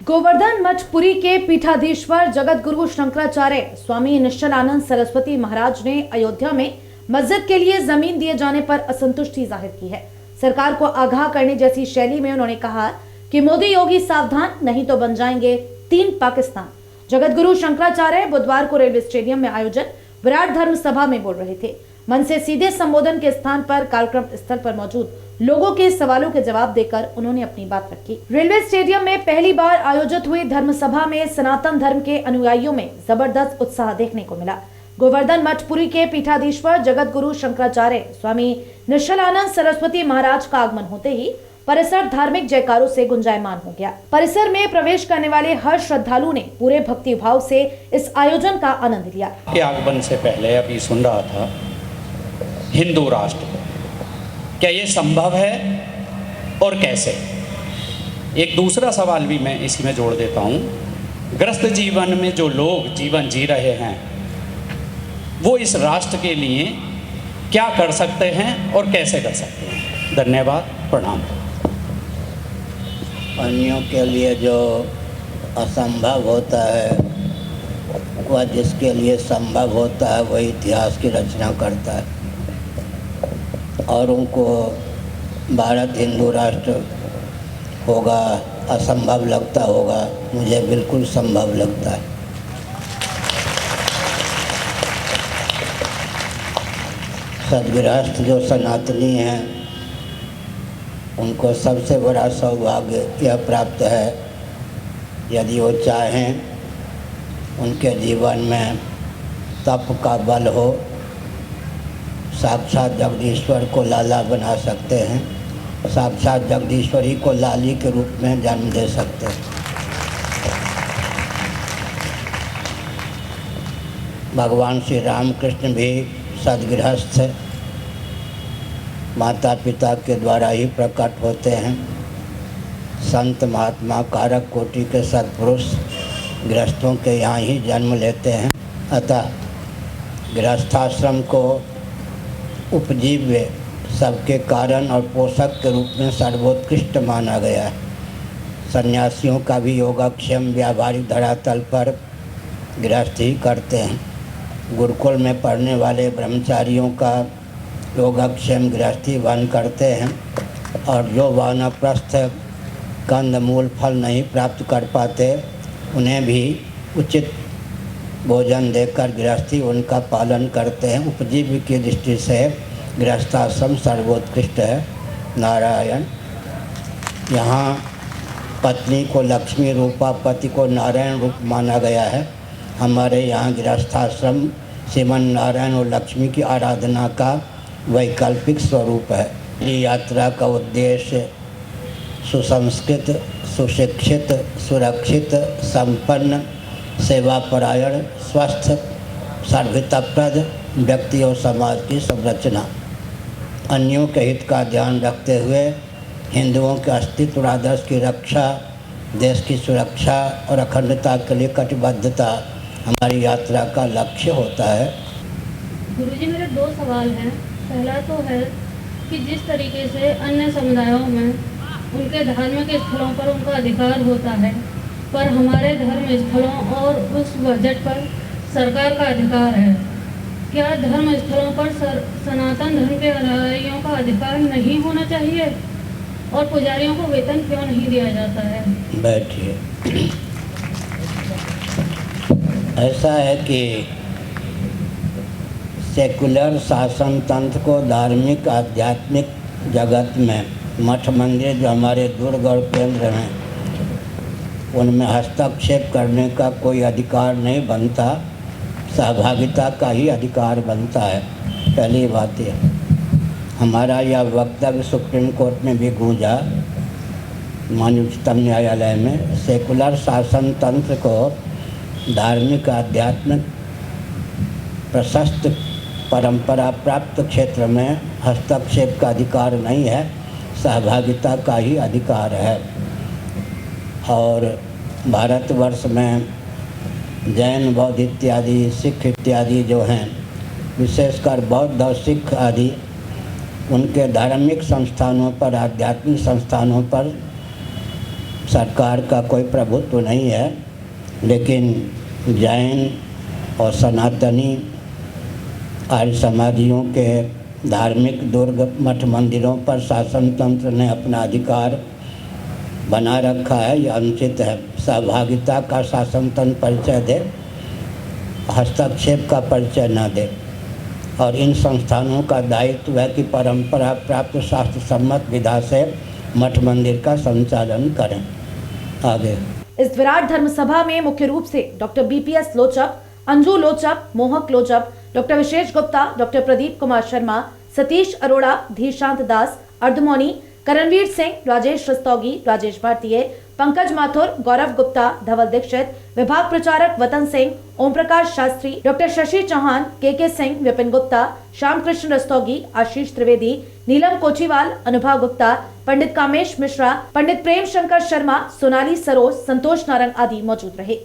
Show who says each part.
Speaker 1: गोवर्धन मठ पुरी के पीठाधीश्वर जगत गुरु शंकराचार्य स्वामी निश्चलानंद सरस्वती महाराज ने अयोध्या में मस्जिद के लिए जमीन दिए जाने पर असंतुष्टि जाहिर की है। सरकार को आगाह करने जैसी शैली में उन्होंने कहा कि मोदी योगी सावधान, नहीं तो बन जाएंगे 3 पाकिस्तान। जगत गुरु शंकराचार्य बुधवार को रेलवे स्टेडियम में आयोजित विराट धर्म सभा में बोल रहे थे। मन से सीधे संबोधन के स्थान पर कार्यक्रम स्थल पर मौजूद लोगों के सवालों के जवाब देकर उन्होंने अपनी बात रखी। रेलवे स्टेडियम में पहली बार आयोजित हुई धर्म सभा में सनातन धर्म के अनुयायियों में जबरदस्त उत्साह देखने को मिला। गोवर्धन मठ पुरी के पीठाधीश्वर जगत गुरु शंकराचार्य स्वामी निश्चलानंद सरस्वती महाराज का आगमन होते ही परिसर धार्मिक जयकारों से गुंजायमान हो गया। परिसर में प्रवेश करने वाले हर श्रद्धालु ने पूरे भक्ति भाव से इस आयोजन का आनंद लिया।
Speaker 2: के आगमन से पहले अभी सुन रहा था हिंदू राष्ट्र, क्या ये संभव है और कैसे? एक दूसरा सवाल भी मैं इसी में जोड़ देता हूँ। ग्रस्त जीवन में जो लोग जीवन जी रहे हैं वो इस राष्ट्र के लिए क्या कर सकते हैं और कैसे कर सकते हैं? धन्यवाद, प्रणाम।
Speaker 3: अन्यों के लिए जो असंभव होता है वह जिसके लिए संभव होता है वही इतिहास की रचना करता है। और उनको भारत हिंदू राष्ट्र होगा असंभव लगता होगा, मुझे बिल्कुल संभव लगता है। सद्गृहस्थ जो सनातनी हैं उनको सबसे बड़ा सौभाग्य यह प्राप्त है, यदि वो चाहें उनके जीवन में तप का बल हो, साक्षात जगदीश्वर को लाला बना सकते हैं, साक्षात जगदीश्वरी को लाली के रूप में जन्म दे सकते हैं। भगवान श्री रामकृष्ण भी सद्गृहस्थ माता पिता के द्वारा ही प्रकट होते हैं। संत महात्मा कारक कोटि के सत्पुरुष गृहस्थों के यहाँ ही जन्म लेते हैं। अतः गृहस्थाश्रम को उपजीव्य सबके कारण और पोषक के रूप में सर्वोत्कृष्ट माना गया है। सन्यासियों का भी योगक्षेम व्यावहारिक धरातल पर गृहस्थ ही करते हैं। गुरुकुल में पढ़ने वाले ब्रह्मचारियों का योगक्षेम गृहस्थी वन करते हैं, और जो वानप्रस्थ कंद मूल फल नहीं प्राप्त कर पाते उन्हें भी उचित भोजन देकर गृहस्थी उनका पालन करते हैं। उपजीव्य की दृष्टि से गृहस्थाश्रम सर्वोत्कृष्ट है। नारायण। यहाँ पत्नी को लक्ष्मी रूपा, पति को नारायण रूप माना गया है। हमारे यहाँ गृहस्थाश्रम श्रीमन नारायण और लक्ष्मी की आराधना का वैकल्पिक स्वरूप है। ये यात्रा का उद्देश्य सुसंस्कृत, सुशिक्षित, सुरक्षित, संपन्न, सेवापरायण, स्वस्थ, सर्वहितप्रद व्यक्ति और समाज की संरचना, अन्यों के हित का ध्यान रखते हुए हिंदुओं के अस्तित्व और आदर्श की रक्षा, देश की सुरक्षा और अखंडता के लिए कटिबद्धता हमारी यात्रा का लक्ष्य होता है।
Speaker 4: गुरुजी, मेरे 2 सवाल हैं। पहला तो है कि जिस तरीके से अन्य समुदायों में उनके धार्मिक स्थलों पर उनका अधिकार होता है, पर हमारे धर्म स्थलों और उस बजट पर सरकार का अधिकार है, क्या धर्म स्थलों पर सनातन धर्म के अनुयायियों का अधिकार नहीं होना चाहिए? और पुजारियों को वेतन क्यों नहीं दिया जाता है?
Speaker 3: बैठिए। ऐसा है कि सेकुलर शासन तंत्र को धार्मिक आध्यात्मिक जगत में मठ मंदिर जो हमारे दुर्ग और केंद्र हैं उनमें हस्तक्षेप करने का कोई अधिकार नहीं बनता, सहभागिता का ही अधिकार बनता है। पहली बात है, हमारा यह वक्तव्य सुप्रीम कोर्ट में भी गूंजा, माननीय उच्चतम न्यायालय में। सेकुलर शासन तंत्र को धार्मिक आध्यात्मिक प्रशस्त परंपरा प्राप्त क्षेत्र में हस्तक्षेप का अधिकार नहीं है, सहभागिता का ही अधिकार है। और भारतवर्ष में जैन, बौद्ध इत्यादि, सिख इत्यादि जो हैं, विशेषकर बौद्ध और सिख आदि, उनके धार्मिक संस्थानों पर, आध्यात्मिक संस्थानों पर सरकार का कोई प्रभुत्व नहीं है, लेकिन जैन और सनातनी आर्य समाजियों के धार्मिक दुर्ग मठ मंदिरों पर शासन तंत्र ने अपना अधिकार बना रखा है। यह अनुचित है। सहभागिता का शासन तंत्र परिचय दे, हस्तक्षेप का परिचय न दे। और इन संस्थानों का दायित्व है कि परंपरा प्राप्त शास्त्र सम्मत विधा से मठ मंदिर का संचालन करें। आगे
Speaker 1: इस विराट धर्म सभा में मुख्य रूप से डॉक्टर बीपीएस लोचप, अंजू लोचप, मोहक लोचप, डॉक्टर विशेष गुप्ता, डॉक्टर प्रदीप कुमार शर्मा, सतीश अरोड़ा, धीरशांत दास, अर्धमौनी, करणवीर सिंह, राजेश रस्तोगी, राजेश भारतीय, पंकज माथुर, गौरव गुप्ता, धवल दीक्षित, विभाग प्रचारक वतन सिंह, ओम प्रकाश शास्त्री, डॉक्टर शशि चौहान, के सिंह, विपिन गुप्ता, श्याम कृष्ण रस्तोगी, आशीष त्रिवेदी, नीलम कोचीवाल, अनुभव गुप्ता, पंडित कामेश मिश्रा, पंडित प्रेम शंकर शर्मा, सोनाली सरोज, संतोष नारंग आदि मौजूद रहे।